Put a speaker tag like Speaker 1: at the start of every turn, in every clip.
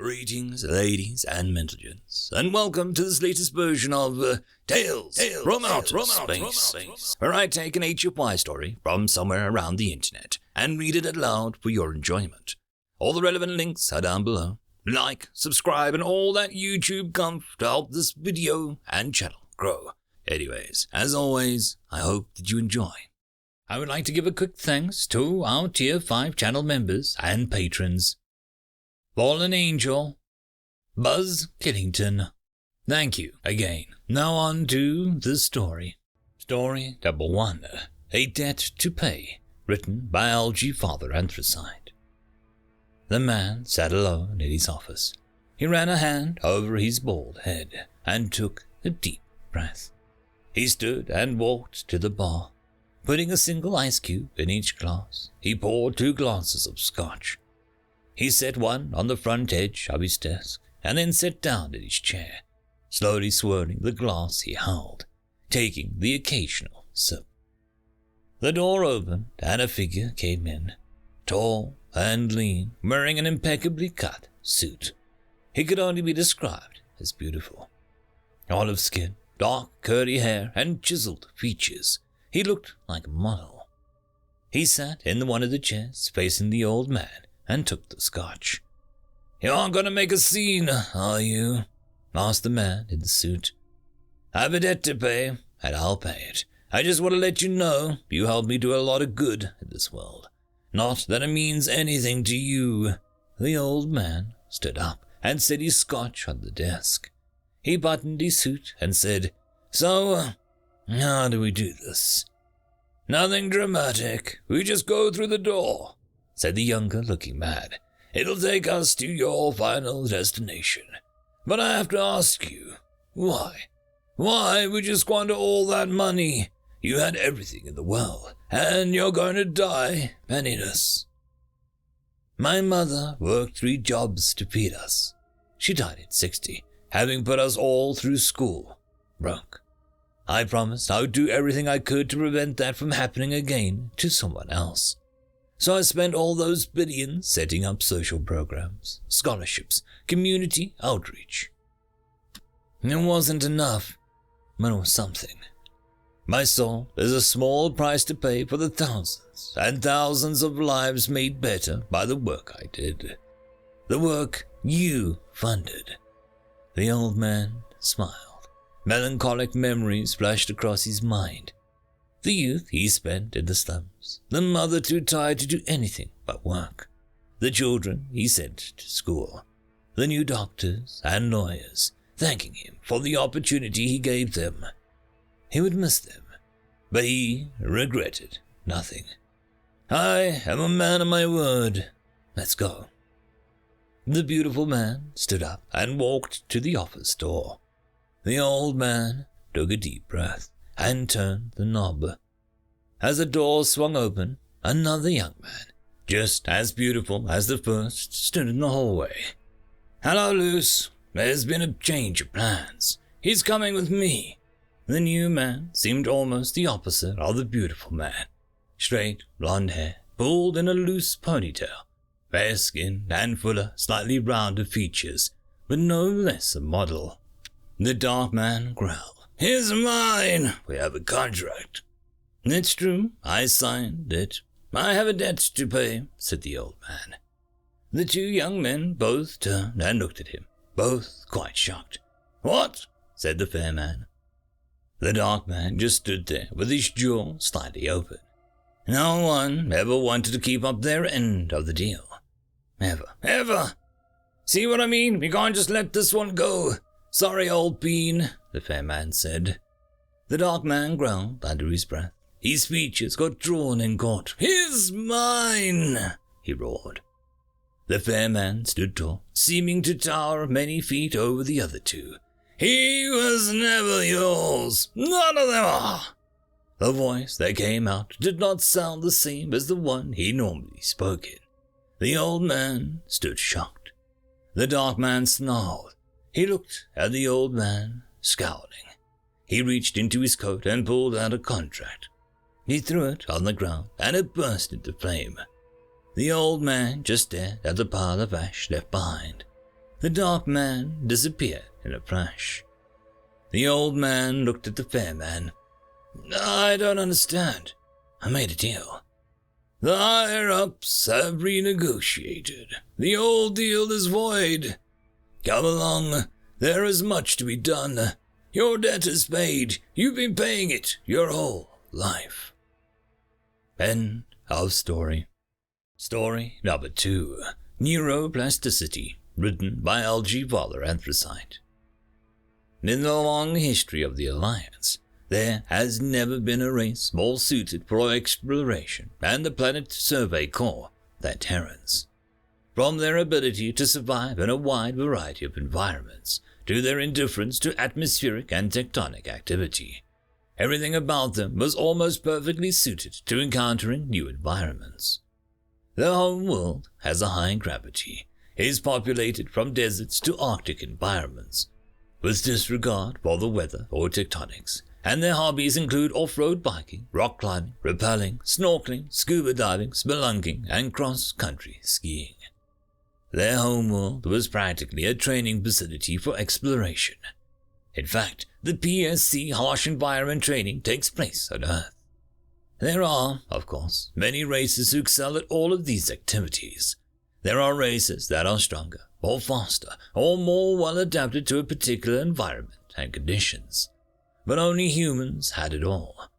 Speaker 1: Greetings, ladies and gentlemen, and welcome to this latest version of Tales from Outer Space, where I take an HFY story from somewhere around the internet and read it aloud for your enjoyment. All the relevant links are down below. Like, subscribe, and all that YouTube comf to help this video and channel grow. Anyways, as always, I hope that you enjoy. I would like to give a quick thanks to our Tier 5 channel members and patrons. Fallen Angel, Buzz Killington. Thank you again. Now on to the story. Story number 1, A Debt to Pay, written by Lbry Father Anthracite. The man sat alone in his office. He ran a hand over his bald head and took a deep breath. He stood and walked to the bar. Putting a single ice cube in each glass, he poured 2 glasses of scotch. He set one on the front edge of his desk and then sat down in his chair, slowly swirling the glass he held, taking the occasional sip. The door opened and a figure came in, tall and lean, wearing an impeccably cut suit. He could only be described as beautiful. Olive skin, dark curly hair, and chiseled features. He looked like a model. He sat in one of the chairs facing the old man and took the scotch. "You're gonna make a scene, are you?" asked the man in the suit. "I've a debt to pay, and I'll pay it. I just want to let you know you helped me do a lot of good in this world. Not that it means anything to you." The old man stood up and set his scotch on the desk. He buttoned his suit and said, "So, how do we do this?" "Nothing dramatic. We just go through the door," said the younger-looking man. "It'll take us to your final destination. But I have to ask you, why? Why would you squander all that money? You had everything in the world, and you're going to die penniless." "My mother worked 3 jobs to feed us. She died at 60, having put us all through school, broke. I promised I would do everything I could to prevent that from happening again to someone else. So I spent all those billions setting up social programs, scholarships, community outreach. It wasn't enough, but it was something. My soul is a small price to pay for the thousands and thousands of lives made better by the work I did. The work you funded." The old man smiled. Melancholic memories flashed across his mind. The youth he spent in the slums, the mother too tired to do anything but work, the children he sent to school, the new doctors and lawyers thanking him for the opportunity he gave them. He would miss them, but he regretted nothing. "I am a man of my word. Let's go." The beautiful man stood up and walked to the office door. The old man took a deep breath and turned the knob. As the door swung open, another young man, just as beautiful as the first, stood in the hallway. "Hello, Luce. There's been a change of plans. He's coming with me." The new man seemed almost the opposite of the beautiful man. Straight, blonde hair, pulled in a loose ponytail, fair skin and fuller, slightly rounder features, but no less a model. The dark man growled. "He's mine. We have a contract." "It's true. I signed it. I have a debt to pay," said the old man. The 2 young men both turned and looked at him, both quite shocked. "What?" said the fair man. The dark man just stood there with his jaw slightly open. No one ever wanted to keep up their end of the deal. Ever. "See what I mean? We can't just let this one go. Sorry, old bean," the fair man said. The dark man growled under his breath. His features got drawn and caught. "He's mine," he roared. The fair man stood tall, seeming to tower many feet over the other 2. "He was never yours. None of them are." The voice that came out did not sound the same as the one he normally spoke in. The old man stood shocked. The dark man snarled. He looked at the old man, scowling. He reached into his coat and pulled out a contract. He threw it on the ground, and it burst into flame. The old man just stared at the pile of ash left behind. the dark man disappeared in a flash. The old man looked at the fair man. "I don't understand. I made a deal. The higher-ups have renegotiated. The old deal is void. Come along. There is much to be done. Your debt is paid. You've been paying it your whole life." End of story. Story number 2. Neuroplasticity, written by Lbry Anthracite. In the long history of the Alliance, there has never been a race more suited for exploration and the Planet Survey Corps than Terrans. From their ability to survive in a wide variety of environments, to their indifference to atmospheric and tectonic activity, everything about them was almost perfectly suited to encountering new environments. Their home world has a high gravity, is populated from deserts to Arctic environments, with disregard for the weather or tectonics, and their hobbies include off-road biking, rock climbing, rappelling, snorkeling, scuba diving, spelunking, and cross-country skiing. Their homeworld was practically a training facility for exploration. In fact, the PSC harsh environment training takes place on Earth. There are, of course, many races who excel at all of these activities. There are races that are stronger, or faster, or more well adapted to a particular environment and conditions. But only humans had it all.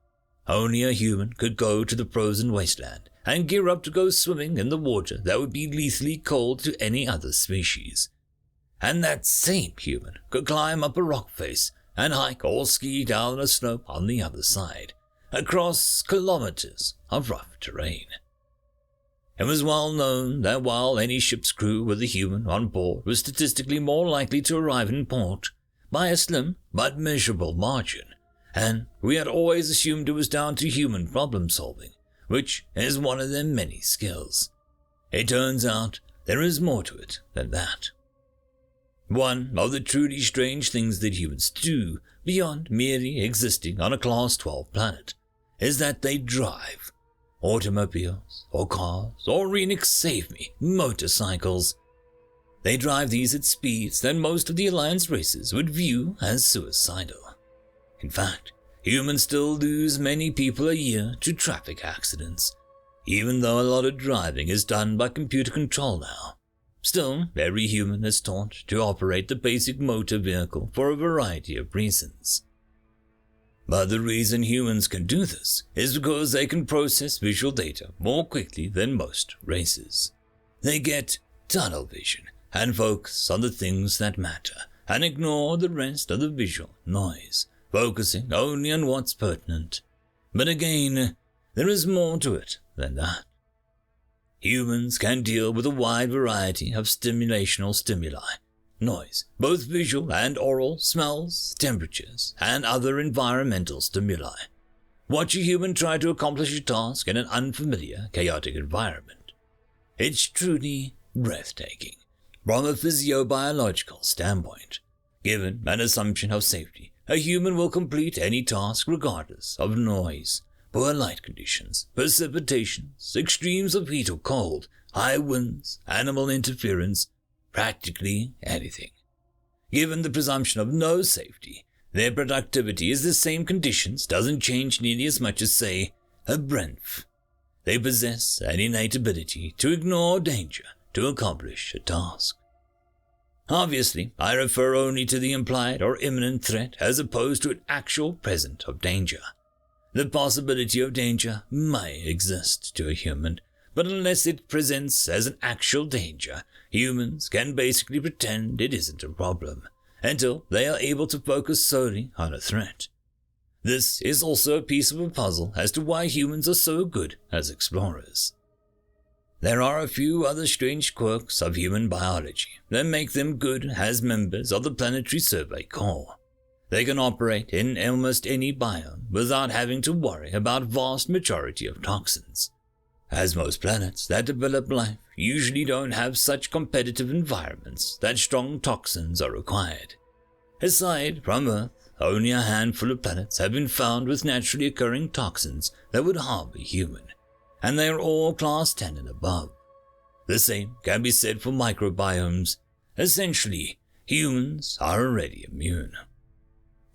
Speaker 1: Only a human could go to the frozen wasteland and gear up to go swimming in the water that would be lethally cold to any other species. And that same human could climb up a rock face and hike or ski down a slope on the other side, across kilometers of rough terrain. It was well known that while any ship's crew with a human on board was statistically more likely to arrive in port, by a slim but measurable margin, and we had always assumed it was down to human problem-solving, which is one of their many skills. It turns out there is more to it than that. One of the truly strange things that humans do, beyond merely existing on a Class 12 planet, is that they drive. Automobiles, or cars, or Renix save me, motorcycles. They drive these at speeds that most of the Alliance races would view as suicidal. In fact, humans still lose many people a year to traffic accidents, even though a lot of driving is done by computer control now. Still, every human is taught to operate the basic motor vehicle for a variety of reasons. But the reason humans can do this is because they can process visual data more quickly than most races. They get tunnel vision and focus on the things that matter and ignore the rest of the visual noise, focusing only on what's pertinent. But again, there is more to it than that. Humans can deal with a wide variety of stimulational stimuli, noise, both visual and oral, smells, temperatures, and other environmental stimuli. Watch a human try to accomplish a task in an unfamiliar, chaotic environment. It's truly breathtaking from a physiobiological standpoint. Given an assumption of safety, a human will complete any task regardless of noise, poor light conditions, precipitations, extremes of heat or cold, high winds, animal interference, practically anything. Given the presumption of no safety, their productivity is the same conditions doesn't change nearly as much as, say, a breath. They possess an innate ability to ignore danger to accomplish a task. Obviously, I refer only to the implied or imminent threat as opposed to an actual present of danger. The possibility of danger may exist to a human, but unless it presents as an actual danger, humans can basically pretend it isn't a problem, until they are able to focus solely on a threat. This is also a piece of a puzzle as to why humans are so good as explorers. There are a few other strange quirks of human biology that make them good as members of the Planetary Survey Corps. They can operate in almost any biome without having to worry about vast majority of toxins, as most planets that develop life usually don't have such competitive environments that strong toxins are required. Aside from Earth, only a handful of planets have been found with naturally occurring toxins that would harm a human, and they are all Class 10 and above. The same can be said for microbiomes. Essentially, humans are already immune.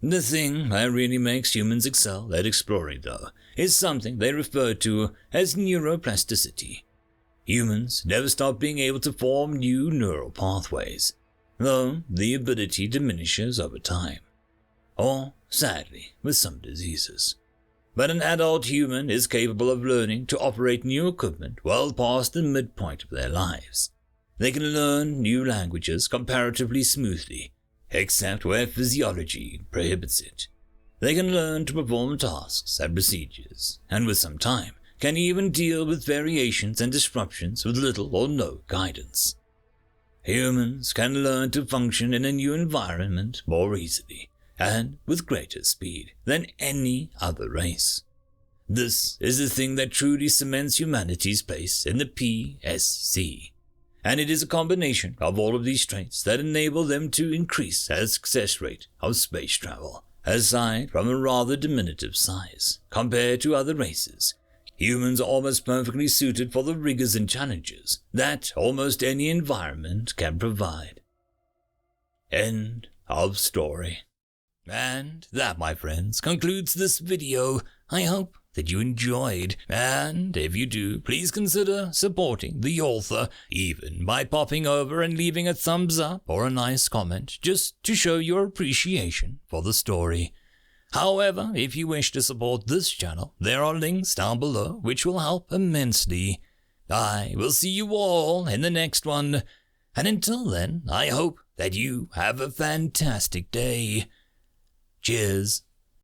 Speaker 1: The thing that really makes humans excel at exploring, though, is something they refer to as neuroplasticity. Humans never stop being able to form new neural pathways, though the ability diminishes over time, or, sadly, with some diseases. But an adult human is capable of learning to operate new equipment well past the midpoint of their lives. They can learn new languages comparatively smoothly, except where physiology prohibits it. They can learn to perform tasks and procedures, and with some time, can even deal with variations and disruptions with little or no guidance. Humans can learn to function in a new environment more easily, and with greater speed than any other race. This is the thing that truly cements humanity's place in the PSC, and it is a combination of all of these traits that enable them to increase the success rate of space travel. Aside from a rather diminutive size, compared to other races, humans are almost perfectly suited for the rigors and challenges that almost any environment can provide. End of story. And that, my friends, concludes this video. I hope that you enjoyed, and if you do, please consider supporting the author, even by popping over and leaving a thumbs up or a nice comment, just to show your appreciation for the story. However, if you wish to support this channel, there are links down below which will help immensely. I will see you all in the next one, and until then, I hope that you have a fantastic day. Cheers.